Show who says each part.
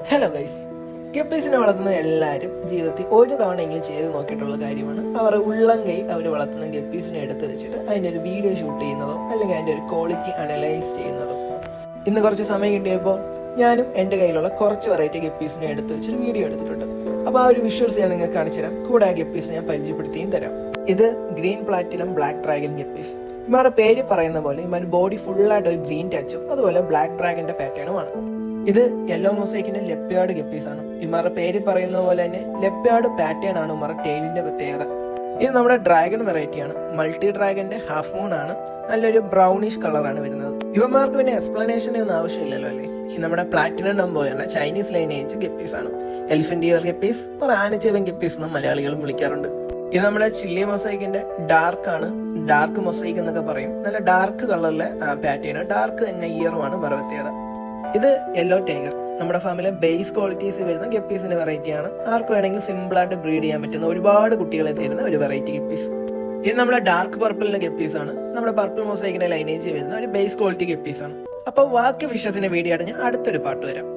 Speaker 1: Hello guys, ഗപ്പീസിനെ വളർത്തുന്ന എല്ലാവരും ജീവിതത്തിൽ ഒരു തവണയെങ്കിലും ചെയ്ത് നോക്കിയിട്ടുള്ള കാര്യമാണ് അവർ ഉള്ളം കൈ അവർ വളർത്തുന്ന ഗപ്പീസിനെ എടുത്ത് വെച്ചിട്ട് അതിൻ്റെ ഒരു വീഡിയോ ഷൂട്ട് ചെയ്യുന്നതോ അല്ലെങ്കിൽ അതിൻ്റെ ഒരു ക്വാളിറ്റി അനലൈസ് ചെയ്യുന്നതോ. ഇന്ന് കുറച്ച് സമയം കിട്ടിയപ്പോൾ ഞാനും എൻ്റെ കയ്യിലുള്ള കുറച്ച് വെറൈറ്റി ഗപ്പീസിനെ എടുത്ത് വെച്ചിട്ട് വീഡിയോ എടുത്തിട്ടുണ്ട്. അപ്പോൾ ആ ഒരു വിഷ്വൽസ് ഞാൻ നിങ്ങൾക്ക് കാണിച്ചു തരാം. കൂടെ ആ ഗപ്പീസ് ഞാൻ പരിചയപ്പെടുത്തിയും തരാം. ഇത് green platinum black dragon guppies. ഇമാരുടെ പേര് പറയുന്ന പോലെ ഇമാർ ബോഡി ഫുള്ളായിട്ട് ഒരു ഗ്രീൻ ടച്ചും അതുപോലെ ബ്ലാക്ക് ഡ്രാഗന്റെ പാറ്റേണുമാണ്. ഇത് യെല്ലോ മൊസൈക്കിന്റെ ലെപ്യാർഡ് ഗപ്പീസ് ആണ്. ഇമാരുടെ പേര് പറയുന്ന പോലെ തന്നെ ലെപ്യാർഡ് പാറ്റേൺ ആണ് ഇമാരുടെ ടെയിലിന്റെ പ്രത്യേകത. ഇത് നമ്മുടെ ഡ്രാഗൺ വെറൈറ്റി ആണ്. മൾട്ടി ഡ്രാഗന്റെ ഹാഫ് മൂൺ ആണ്. നല്ലൊരു ബ്രൗണിഷ് കളറാണ് വരുന്നത്. ഇവന്മാർക്ക് പിന്നെ എക്സ്പ്ലനേഷൻ ഒന്നും ആവശ്യമില്ലല്ലോ അല്ലേ. ഈ നമ്മുടെ പ്ലാറ്റിനം നമ്പോയാണ് ചൈനീസ് ലൈനേജ് ഗപ്പീസ് ആണ്. എലിഫന്റ് ഇയർ ഗപ്പീസ്, ആനച്ചേവൻ ഗപ്പീസ് എന്നും മലയാളികളും വിളിക്കാറുണ്ട്. ഇത് നമ്മുടെ ചില്ലി മൊസൈക്കിന്റെ ഡാർക്ക് ആണ്. ഡാർക്ക് മൊസൈക്ക് എന്നൊക്കെ പറയും. നല്ല ഡാർക്ക് കളറിലെ പാറ്റേൺ, ഡാർക്ക് തന്നെ ഇയറുമാണ് വേറെ പ്രത്യേകത. ഇത് യെല്ലോ ടൈഗർ, നമ്മുടെ ഫാമിലെ ബേസ് ക്വാളിറ്റീസ് വരുന്ന ഗപ്പീസിന്റെ വെറൈറ്റി ആണ്. ആർക്ക് വേണമെങ്കിൽ സിമ്പിൾ ആയിട്ട് ബ്രീഡ് ചെയ്യാൻ പറ്റുന്ന ഒരുപാട് കുട്ടികളെ തരുന്ന ഒരു വെറൈറ്റി ഗപ്പീസ്. ഇത് നമ്മുടെ ഡാർക്ക് പർപ്പിളിന്റെ ഗപ്പീസ് ആണ്. നമ്മുടെ പർപ്പിൾ മൊസൈക്കിന്റെ ലൈനേജ് വരുന്ന ഒരു ബേസ് ക്വാളിറ്റി ഗപ്പീസ് ആണ്. അപ്പൊ ബാക്കി വിഷസിന്റെ വീഡിയോ ആയിട്ട് ഞാൻ അടുത്തൊരു പാട്ട് വരാം.